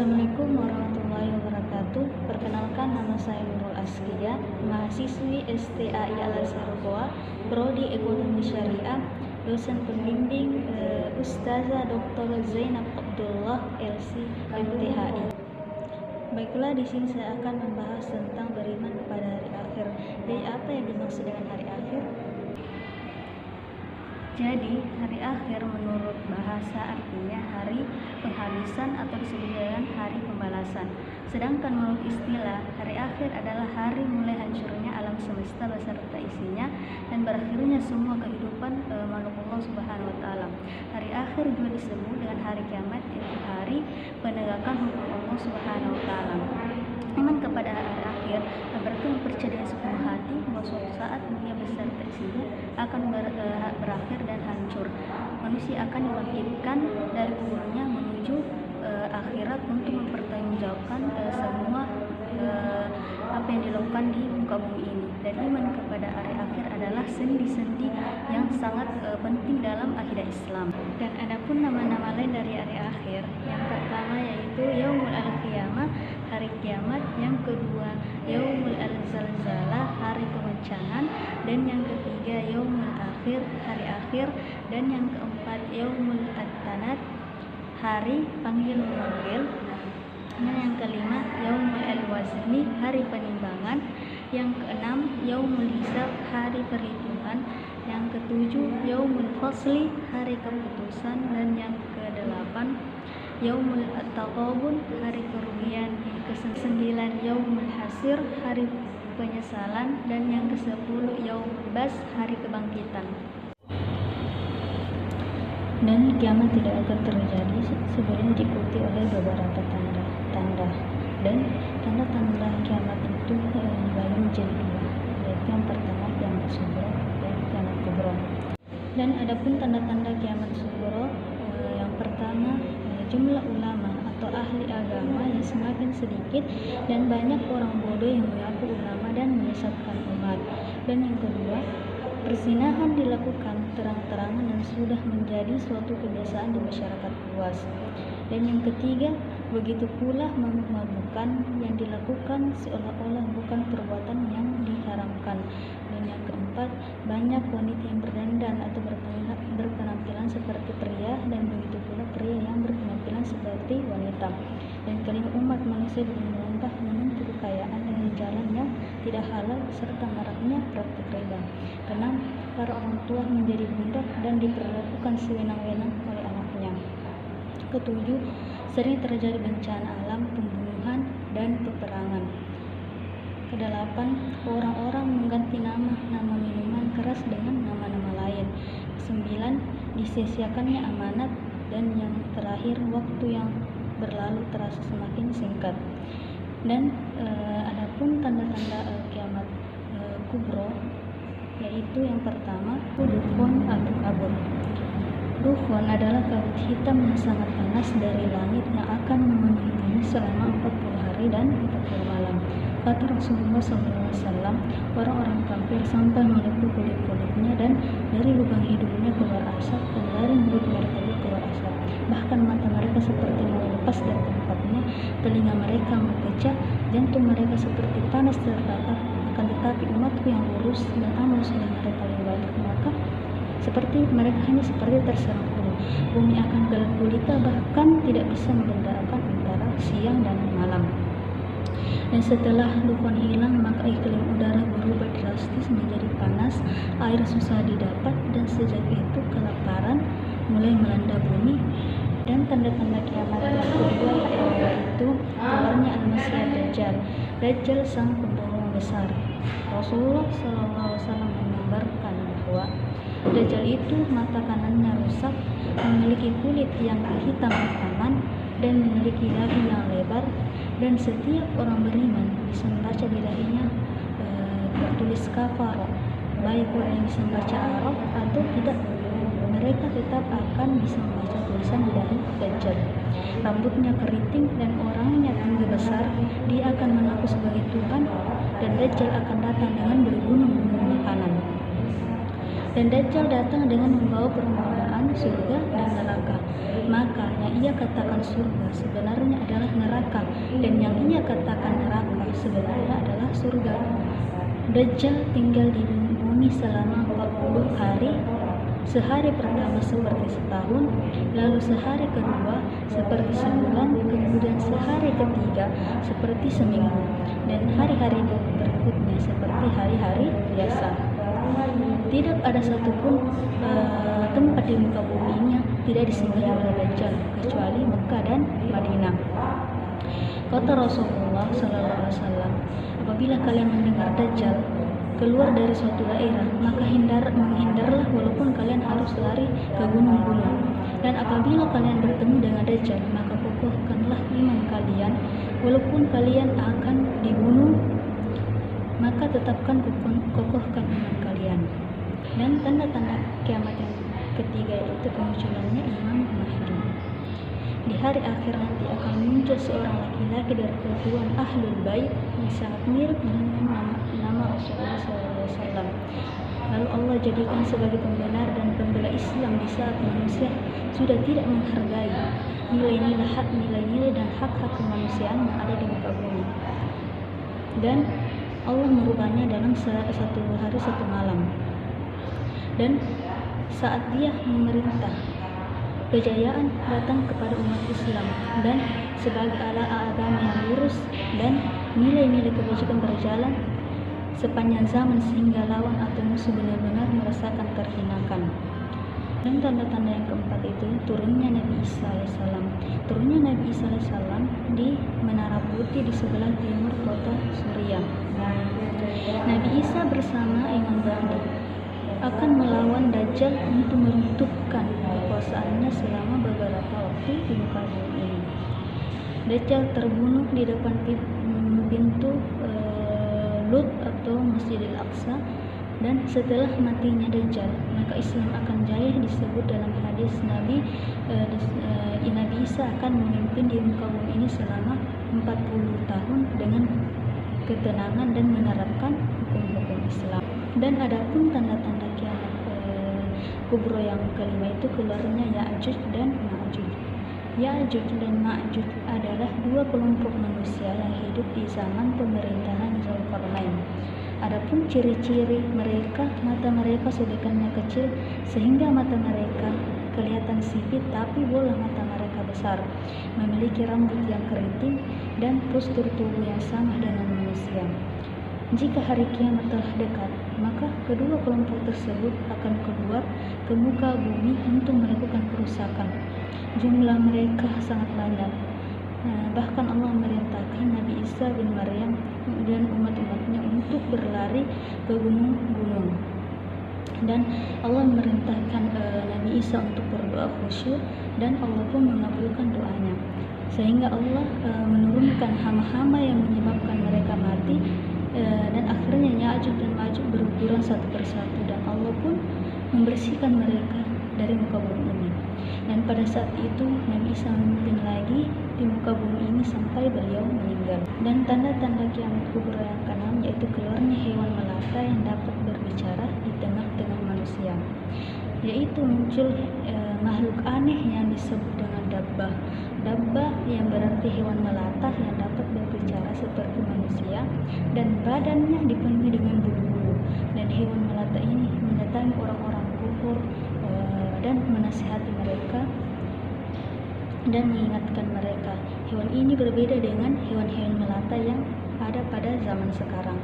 Assalamualaikum warahmatullahi wabarakatuh. Perkenalkan, nama saya Nurul Askia, mahasiswi STAI Al-Azhar Goa, Prodi Ekonomi Syariah, dosen pembimbing Ustazah Dr. Zainab Abdullah LC MTHI. Baiklah, di sini saya akan membahas tentang beriman kepada hari akhir. Jadi apa yang dimaksud dengan hari akhir? Jadi, hari akhir menurut bahasa artinya hari penghabisan atau disebut dengan hari pembalasan. Sedangkan menurut istilah, hari akhir adalah hari mulai hancurnya alam semesta beserta isinya dan berakhirnya semua kehidupan makhluk Allah Subhanahu wa taala. Hari akhir juga disebut dengan hari kiamat, yaitu hari penegakan hukum Allah Subhanahu wa taala. Iman kepada hari akhir berarti percaya dengan sepenuh hati bahwa suatu saat dunia beserta isinya akan berakhir dan hancur. Manusia akan dibangkitkan dari kuburnya menuju akhirat untuk mempertanggungjawabkan semua apa yang dilakukan di muka bumi ini. Dan iman kepada hari akhir adalah sendi-sendi yang sangat penting dalam akidah Islam. Dan adapun nama-nama lain dari hari akhir, yang pertama yaitu Yaumul Al-Qiyamah, hari kiamat, yang kedua Yaumul Al-Zalzalah, hari kebencanaan, dan yang ketiga Yaumul Akhir, hari akhir, dan yang keempat Yaumul At-Tanad, hari panggil memanggil, dan yang kelima Yaumul Al-Wazni, hari penimbangan, yang keenam Yaumul Hisab, hari perhitungan, yang ketujuh Yaumul Fasli, hari keputusan, dan yang kedelapan Yaumul At-Taqabun, hari kerugian, yang kesembilan Yaumul Hasir, hari penyesalan, dan yang ke-10 Yaumul Bas, hari kebangkitan. Dan kiamat tidak akan terjadi sebelum diikuti oleh beberapa tanda. Dan tanda-tanda kiamat itu dibagi menjadi dua, yaitu yang pertama kiamat sughra dan kiamat kubra. Dan adapun tanda-tanda kiamat sughra, yang pertama jumlah ulama atau ahli agama yang semakin sedikit dan banyak orang bodoh yang mengaku ulama dan menyesatkan umat. Dan yang kedua, perzinahan dilakukan terang-terangan dan sudah menjadi suatu kebiasaan di masyarakat luas. Dan yang ketiga, begitu pula mabuk-mabukan yang dilakukan seolah-olah bukan perbuatan yang diharamkan. Dan yang keempat, banyak wanita yang berdandan atau berpenampilan seperti pria, dan begitu pula pria yang berpenampilan seperti wanita. Dan kelima, umat manusia berlomba menuntut kekayaan dengan jalan yang tidak halal serta maraknya praktik riba. Keenam, para orang tua menjadi budak dan diperlakukan sewenang-wenang oleh anaknya. Ketujuh, sering terjadi bencana alam, pembunuhan, dan peperangan. Kedelapan, orang-orang mengganti nama minuman keras dengan nama-nama lain. Kesembilan, disia-siakannya amanat. Dan yang terakhir, waktu yang berlalu terasa semakin singkat. Dan adapun tanda-tanda kiamat kubro, yaitu yang pertama dukhon atau kabut. Dukhon adalah kabut hitam yang sangat panas dari langit yang akan memenuhi bumi selama 40 hari dan 40 malam. Kata Rasulullah SAW, orang-orang kafir sampai melepuh kulit-kulitnya dan dari lubang hidungnya keluar asap dan dari mulut mereka juga keluar asap. Bahkan mata mereka seperti mau lepas dari tempatnya, telinga mereka mempecah, jantung mereka seperti panas terbakar. Akan tetapi umatku yang lurus dan amal soleh mereka yang baik, maka seperti mereka hanya seperti terserang flu. Bumi akan gelap gulita, bahkan tidak bisa membedakan antara siang dan malam. Dan setelah dukhon hilang, maka iklim udara berubah drastis menjadi panas, air susah didapat, dan sejak itu kelaparan mulai melanda bumi. Dan tanda-tanda kiamat yang kedua yaitu keluarnya Al-Masih Dajjal. Dajjal sang pembohong besar. Rasulullah SAW mengabarkan bahwa Dajjal itu mata kanannya rusak, memiliki kulit yang hitam kehitaman, dan memiliki dahi yang lebar, dan setiap orang beriman bisa membaca di dahinya tertulis kafaro, baik orang yang bisa membaca Arab atau tidak, mereka tetap akan bisa membaca tulisan di dahi Dajjal. Rambutnya keriting dan orangnya tinggi besar, dia akan mengaku sebagai Tuhan, dan Dajjal akan datang dengan bergunung-gunung makanan. Dan Dajjal datang dengan membawa perumpamaan surga dan neraka. Maka yang ia katakan surga sebenarnya adalah neraka katakan neraka sebenarnya adalah surga. Dajjal tinggal di bumi selama 40 hari. Sehari pertama seperti setahun, lalu sehari kedua seperti sebulan, kemudian sehari ketiga seperti seminggu, dan hari-hari berikutnya seperti hari-hari biasa. Tidak ada satupun tempat di muka bumi ini yang tidak disinggahi oleh Dajjal kecuali Mekah dan Madinah. Kata Rasulullah SAW, apabila kalian mendengar Dajjal keluar dari suatu daerah, maka menghindarlah walaupun kalian harus lari ke gunung-gunung. Dan apabila kalian bertemu dengan Dajjal, maka kokohkanlah iman kalian walaupun kalian akan dibunuh, maka tetapkan kokohkan iman kalian. Dan tanda-tanda kiamat yang ketiga yaitu kemunculannya Imam Mahdi. Di hari akhir nanti akan muncul seorang laki-laki dari keturunan Ahlul Bait yang sangat mirip dengan nama Rasulullah SAW. Lalu Allah jadikan sebagai pembenar dan pembela Islam di saat manusia sudah tidak menghargai nilai-nilai dan hak-hak kemanusiaan yang ada di muka bumi. Dan Allah merubahnya dalam satu hari satu malam. Dan saat dia memerintah, kejayaan datang kepada umat Islam dan sebagai agama yang lurus, dan nilai-nilai kebajikan berjalan sepanjang zaman sehingga lawan atau musuh benar-benar merasakan terhinakan. Dan tanda-tanda yang keempat itu turunnya Nabi Isa alaihissalam. Turunnya Nabi Isa alaihissalam di Menara Putih di sebelah timur kota Suriah. Nabi Isa bersama Imam Mahdi akan melawan Dajjal untuk meruntuhkan kekuasaannya selama beberapa waktu di muka bumi ini. Dajjal terbunuh di depan pintu Lut atau Masjidil Aqsa, dan setelah matinya Dajjal, maka Islam akan jaya. Disebut dalam hadis Nabi Isa akan memimpin di muka bumi ini selama 40 tahun dengan ketenangan dan menerapkan hukum-hukum Islam. Dan adapun tanda-tanda kiamat kubro yang kelima itu keluarnya Ya'juj dan Ma'juj. Ya'juj dan Ma'juj adalah dua kelompok manusia yang hidup di zaman pemerintahan Zulkarnain. Adapun ciri-ciri mereka, mata mereka sedekannya kecil sehingga mata mereka kelihatan sipit, tapi bola mata mereka besar, memiliki rambut yang keriting dan postur tubuh yang sama dengan manusia. Jika hari kiamat telah dekat, maka kedua kelompok tersebut akan keluar ke muka bumi untuk melakukan kerusakan. Jumlah mereka sangat banyak. Bahkan Allah merintahkan Nabi Isa bin Maryam dan umat-umatnya untuk berlari ke gunung-gunung. Dan Allah merintahkan Nabi Isa untuk berdoa khusyuk, dan Allah pun mengabulkan doanya. Sehingga Allah menurunkan hama-hama yang menyebabkan mereka mati, dan akhirnya Ya'juj dan Ma'juj berukuran satu persatu, dan Allah pun membersihkan mereka dari muka bumi ini. Dan pada saat itu Nabi Isa memimpin lagi di muka bumi ini sampai beliau meninggal. Dan tanda-tanda kiamat kubra yang keenam yaitu keluarnya hewan melata yang dapat berbicara di tengah-tengah manusia, yaitu muncul makhluk aneh yang disebut dengan dabbah. Dabbah yang berarti hewan melata yang dapat berbicara seperti manusia dan badannya dipenuhi dengan bulu-bulu. Dan hewan melata ini mendatangi orang-orang kufur dan menasihati mereka dan mengingatkan mereka. Hewan ini berbeda dengan hewan-hewan melata yang ada pada zaman sekarang.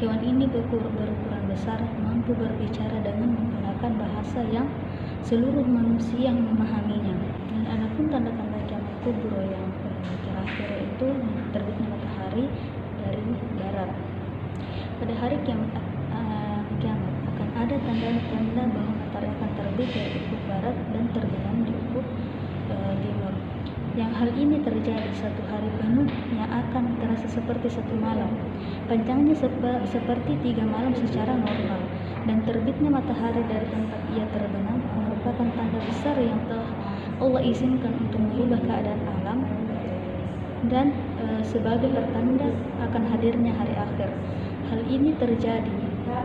Hewan ini berukuran besar, mampu berbicara dengan menggunakan bahasa yang seluruh manusia yang memahaminya. Dan adapun tanda-tanda kiamat kubro yang terakhir itu terbitnya matahari dari barat. Pada hari kiamat akan ada tanda-tanda bahwa matahari akan terbit dari ufuk barat dan terbenam di ufuk timur. Yang hal ini terjadi satu hari penuh yang akan terasa seperti satu malam. Panjangnya seperti 3 malam secara normal. Dan terbitnya matahari dari tempat ia terbenam merupakan tanda besar yang telah Allah izinkan untuk mengubah keadaan alam, dan sebagai pertanda akan hadirnya hari akhir. Hal ini terjadi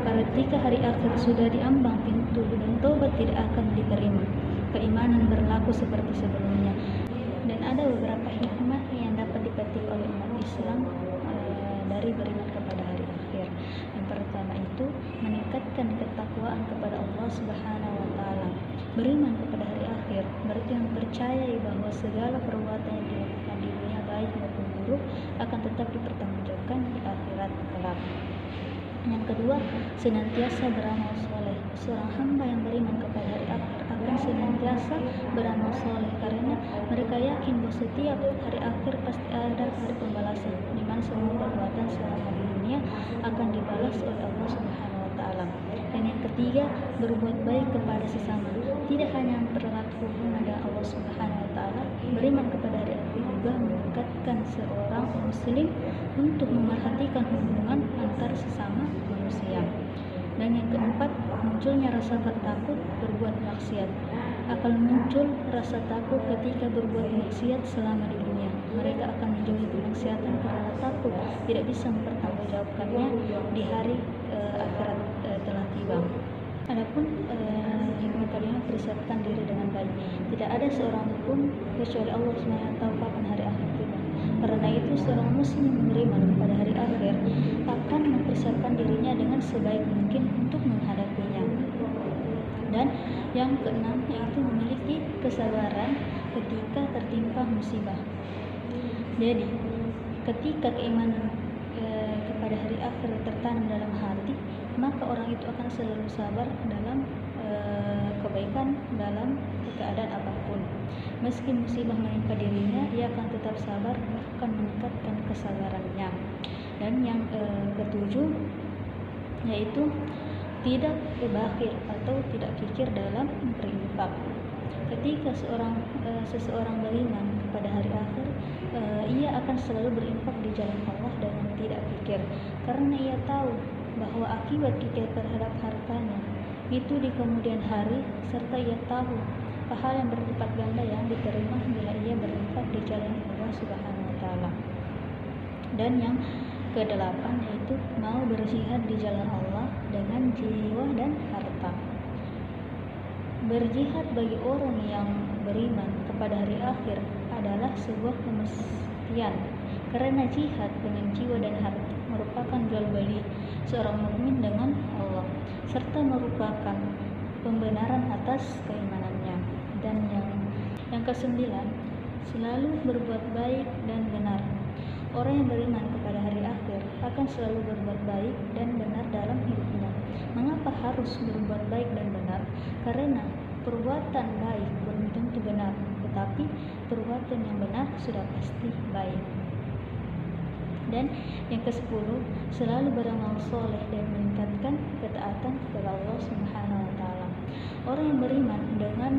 ketika hari akhir sudah diambang pintu dan taubat tidak akan diterima. Keimanan berlaku seperti sebelumnya. Dan ada beberapa hikmah yang dapat dipetik oleh umat Islam dari beriman kepada hari akhir. Yang pertama itu meningkatkan ketakwaan kepada Allah Subhanahu wa taala. Beriman kepada hari akhir berarti mempercayai bahwa segala perbuatan yang dilakukan di dunia baik maupun buruk akan tetap dipertanggungjawabkan di akhirat kelak. Yang kedua, senantiasa beramal soleh. Seorang hamba yang beriman kepada hari akhir akan senantiasa beramal soleh karena mereka yakin bahwa setiap hari akhir pasti ada hari pembalasan, di mana semua perbuatan selama di dunia akan dibalas oleh Allah Subhanahu wa taala. Dan yang ketiga, berbuat baik kepada sesama. Tidak hanya berlaku kepada Allah Subhanahu wa taala, beriman kepada hari akhir juga meningkatkan seorang muslim untuk memerhatikan hubungan antar sesama manusia. Dan yang keempat, munculnya rasa takut berbuat maksiat. Akan muncul rasa takut ketika berbuat maksiat selama di dunia. Mereka akan menjauhi kemaksiatan karena takut tidak bisa mempertanggungjawabkannya di hari akhirat telah tiba. Adapun hikmah kalimat persiapkan diri dengan baik. Tidak ada seorang pun kecuali Allah SWT tahu kapan hari akhir tiba. Karena itu seorang muslim yang beriman pada hari akhir akan mempersiapkan dirinya dengan sebaik mungkin untuk menghadapinya. Dan yang keenam yaitu memiliki kesabaran ketika tertimpa musibah. Jadi ketika keimanan kepada hari akhir tertanam dalam hati, maka orang itu akan selalu sabar dalam kebaikan dalam keadaan apapun. Meski musibah menimpa dirinya, ia akan tetap sabar, bahkan meningkatkan kesabarannya. Dan yang ketujuh yaitu tidak bakhil atau tidak kikir dalam berinfak. Ketika seseorang beriman kepada hari akhir, ia akan selalu berinfak di jalan Allah dengan tidak kikir, karena ia tahu bahwa akibat kikir terhadap hartanya itu di kemudian hari, serta ia tahu pahala yang berlipat ganda yang diterima bila ia berinfak di jalan Allah Subhanahu wa taala. Dan yang kedelapan yaitu mau berjihad di jalan Allah dengan jiwa dan harta. Berjihad bagi orang yang beriman kepada hari akhir adalah sebuah kemestian, karena jihad dengan jiwa dan harta merupakan jual beli seorang mukmin dengan Allah, serta merupakan pembenaran atas keimanannya. Dan yang kesembilan, selalu berbuat baik dan benar. Orang yang beriman kepada hari akhir akan selalu berbuat baik dan benar dalam hidupnya. Mengapa harus berbuat baik dan benar? Karena perbuatan baik belum tentu benar, tetapi perbuatan yang benar sudah pasti baik. Dan yang ke-10, selalu beramal soleh dan meningkatkan ketaatan kepada Allah Subhanahu wa taala. Orang yang beriman dengan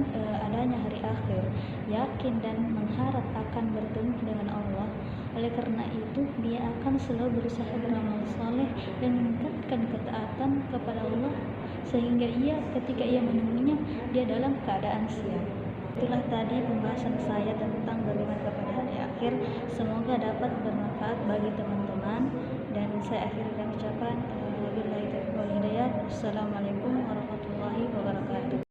adanya hari akhir, yakin dan mengharap akan bertemu dengan Allah. Oleh karena itu, dia akan selalu berusaha beramal soleh dan meningkatkan ketaatan kepada Allah, sehingga ketika ia menemuinya, dia dalam keadaan siap. Itulah tadi pembahasan saya tentang beriman kepada hari akhir. Semoga dapat bermanfaat bagi teman-teman, dan saya akhiri dengan ucapan wabillahi taufiq wal hidayah. Assalamualaikum warahmatullahi wabarakatuh.